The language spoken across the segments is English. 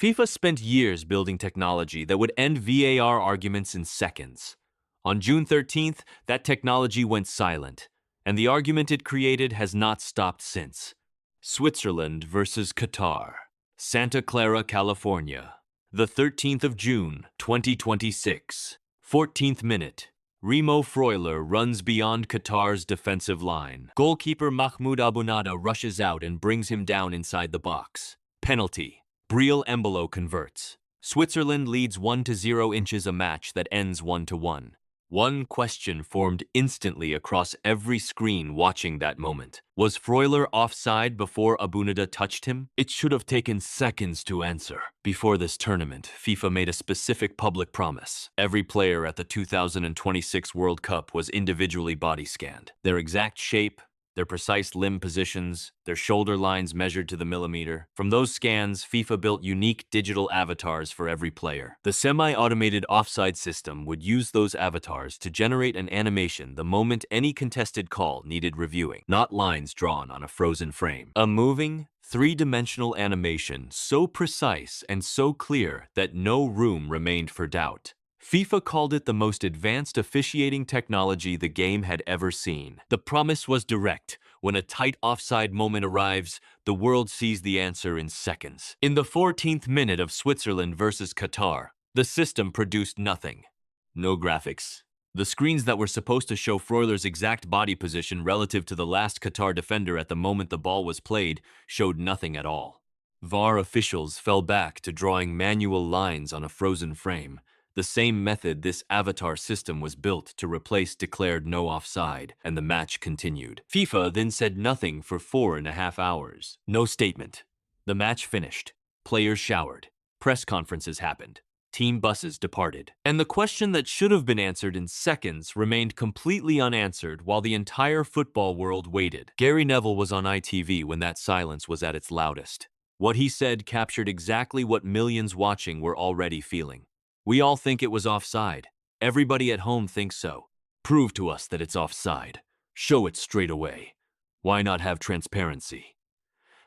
FIFA spent years building technology that would end VAR arguments in seconds. On June 13th, that technology went silent, and the argument it created has not stopped since. Switzerland versus Qatar. Santa Clara, California. The 13th of June, 2026. 14th minute. Remo Freuler runs beyond Qatar's defensive line. Goalkeeper Mahmoud Abunada rushes out and brings him down inside the box. Penalty. Briel Embolo converts. Switzerland leads 1-0 inches a match that ends 1-1. One question formed instantly across every screen watching that moment. Was Freuler offside before Abunada touched him? It should have taken seconds to answer. Before this tournament, FIFA made a specific public promise. Every player at the 2026 World Cup was individually body scanned. Their exact shape, their precise limb positions, their shoulder lines measured to the millimeter. From those scans, FIFA built unique digital avatars for every player. The semi-automated offside system would use those avatars to generate an animation the moment any contested call needed reviewing, not lines drawn on a frozen frame. A moving, three-dimensional animation so precise and so clear that no room remained for doubt. FIFA called it the most advanced officiating technology the game had ever seen. The promise was direct. When a tight offside moment arrives, the world sees the answer in seconds. In the 14th minute of Switzerland versus Qatar, the system produced nothing. No graphics. The screens that were supposed to show Freuler's exact body position relative to the last Qatar defender at the moment the ball was played showed nothing at all. VAR officials fell back to drawing manual lines on a frozen frame. The same method this avatar system was built to replace declared no offside, and the match continued. FIFA then said nothing for 4.5 hours. No statement. The match finished. Players showered. Press conferences happened. Team buses departed. And the question that should have been answered in seconds remained completely unanswered while the entire football world waited. Gary Neville was on ITV when that silence was at its loudest. What he said captured exactly what millions watching were already feeling. We all think it was offside. Everybody at home thinks so. Prove to us that it's offside. Show it straight away. Why not have transparency?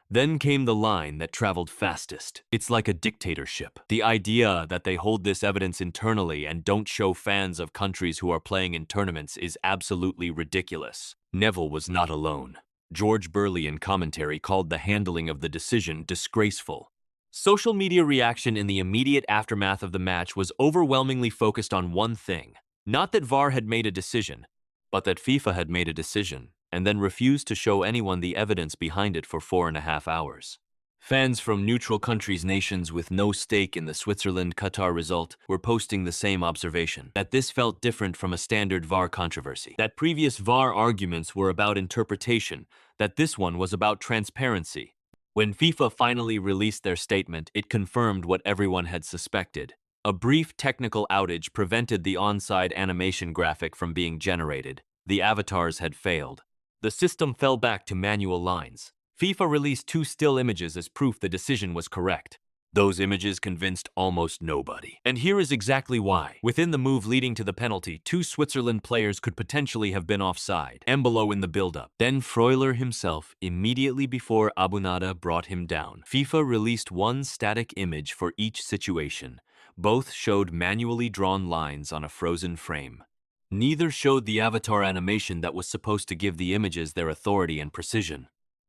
Then came the line that traveled fastest. It's like a dictatorship. The idea that they hold this evidence internally and don't show fans of countries who are playing in tournaments is absolutely ridiculous. Neville was not alone. George Burley in commentary called the handling of the decision disgraceful. Social media reaction in the immediate aftermath of the match was overwhelmingly focused on one thing. Not that VAR had made a decision, but that FIFA had made a decision and then refused to show anyone the evidence behind it for 4.5 hours. Fans from neutral countries, nations with no stake in the Switzerland-Qatar result were posting the same observation, that this felt different from a standard VAR controversy, that previous VAR arguments were about interpretation, that this one was about transparency. When FIFA finally released their statement, it confirmed what everyone had suspected. A brief technical outage prevented the onside animation graphic from being generated. The avatars had failed. The system fell back to manual lines. FIFA released 2 still images as proof the decision was correct. Those images convinced almost nobody. And here is exactly why. Within the move leading to the penalty, 2 Switzerland players could potentially have been offside. Embolo in the build-up. Then Freuler himself, immediately before Abunada brought him down. FIFA released 1 static image for each situation. Both showed manually drawn lines on a frozen frame. Neither showed the avatar animation that was supposed to give the images their authority and precision.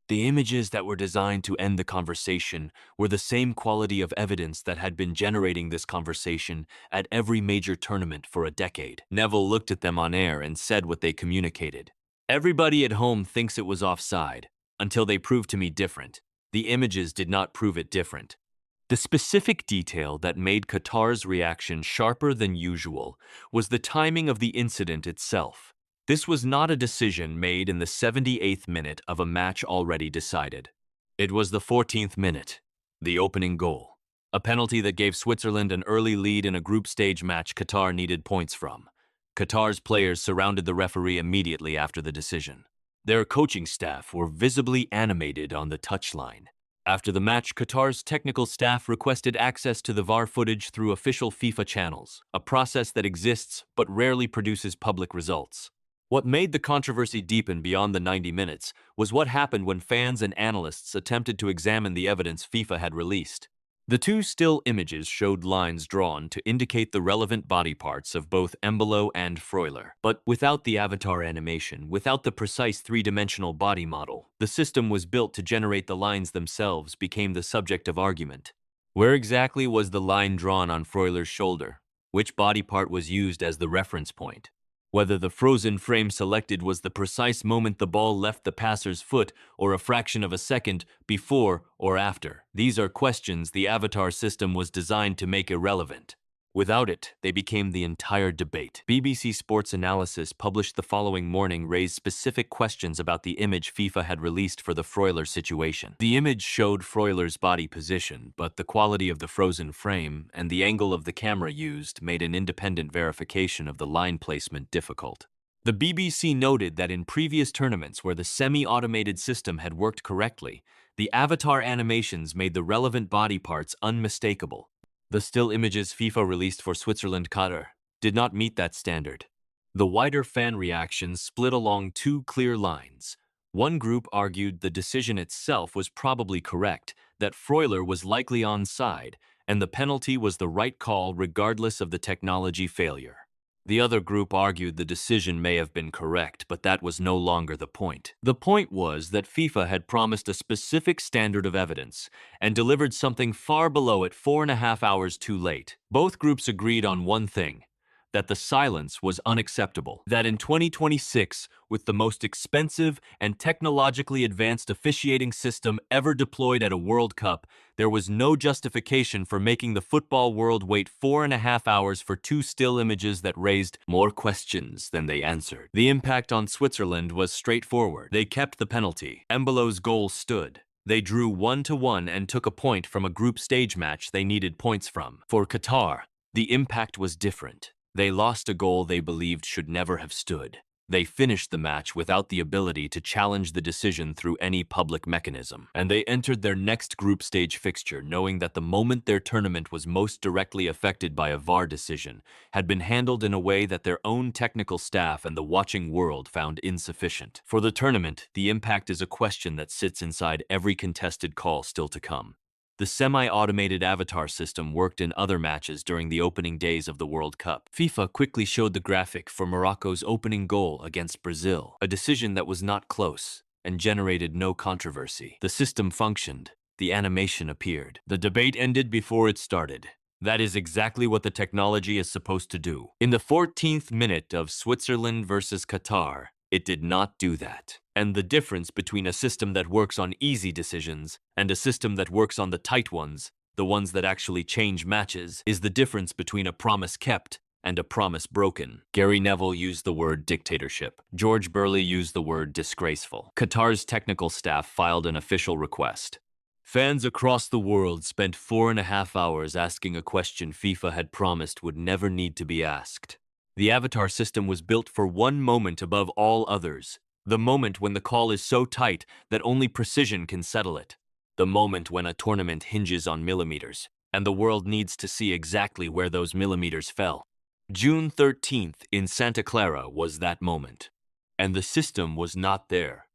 The images that were designed to end the conversation were the same quality of evidence that had been generating this conversation at every major tournament for a decade. Neville looked at them on air and said what they communicated. Everybody at home thinks it was offside, until they prove to me different. The images did not prove it different. The specific detail that made Qatar's reaction sharper than usual was the timing of the incident itself. This was not a decision made in the 78th minute of a match already decided. It was the 14th minute, the opening goal. A penalty that gave Switzerland an early lead in a group stage match Qatar needed points from. Qatar's players surrounded the referee immediately after the decision. Their coaching staff were visibly animated on the touchline. After the match, Qatar's technical staff requested access to the VAR footage through official FIFA channels, a process that exists but rarely produces public results. What made the controversy deepen beyond the 90 minutes was what happened when fans and analysts attempted to examine the evidence FIFA had released. The two still images showed lines drawn to indicate the relevant body parts of both Embolo and Freuler. But without the avatar animation, without the precise three-dimensional body model, the system was built to generate the lines themselves became the subject of argument. Where exactly was the line drawn on Freuler's shoulder? Which body part was used as the reference point? Whether the frozen frame selected was the precise moment the ball left the passer's foot or a fraction of a second before or after. These are questions the avatar system was designed to make irrelevant. Without it, they became the entire debate. BBC Sports Analysis published the following morning raised specific questions about the image FIFA had released for the Freuler situation. The image showed Freuler's body position, but the quality of the frozen frame and the angle of the camera used made an independent verification of the line placement difficult. The BBC noted that in previous tournaments where the semi-automated system had worked correctly, the avatar animations made the relevant body parts unmistakable. The still images FIFA released for Switzerland-Qatar did not meet that standard. The wider fan reactions split along two clear lines. One group argued the decision itself was probably correct, that Freuler was likely onside, and the penalty was the right call regardless of the technology failure. The other group argued the decision may have been correct, but that was no longer the point. The point was that FIFA had promised a specific standard of evidence and delivered something far below it 4.5 hours too late. Both groups agreed on one thing, that the silence was unacceptable. That in 2026, with the most expensive and technologically advanced officiating system ever deployed at a World Cup, there was no justification for making the football world wait 4.5 hours for two still images that raised more questions than they answered. The impact on Switzerland was straightforward. They kept the penalty. Embolo's goal stood. They drew 1-1 and took a point from a group stage match they needed points from. For Qatar, the impact was different. They lost a goal they believed should never have stood. They finished the match without the ability to challenge the decision through any public mechanism. And they entered their next group stage fixture knowing that the moment their tournament was most directly affected by a VAR decision had been handled in a way that their own technical staff and the watching world found insufficient. For the tournament, the impact is a question that sits inside every contested call still to come. The semi-automated avatar system worked in other matches during the opening days of the World Cup. FIFA quickly showed the graphic for Morocco's opening goal against Brazil, a decision that was not close and generated no controversy. The system functioned. The animation appeared. The debate ended before it started. That is exactly what the technology is supposed to do. In the 14th minute of Switzerland versus Qatar, it did not do that. And the difference between a system that works on easy decisions and a system that works on the tight ones, the ones that actually change matches, is the difference between a promise kept and a promise broken. Gary Neville used the word dictatorship. George Burley used the word disgraceful. Qatar's technical staff filed an official request. Fans across the world spent 4.5 hours asking a question FIFA had promised would never need to be asked. The avatar system was built for one moment above all others. The moment when the call is so tight that only precision can settle it. The moment when a tournament hinges on millimeters, and the world needs to see exactly where those millimeters fell. June 13th in Santa Clara was that moment. And the system was not there.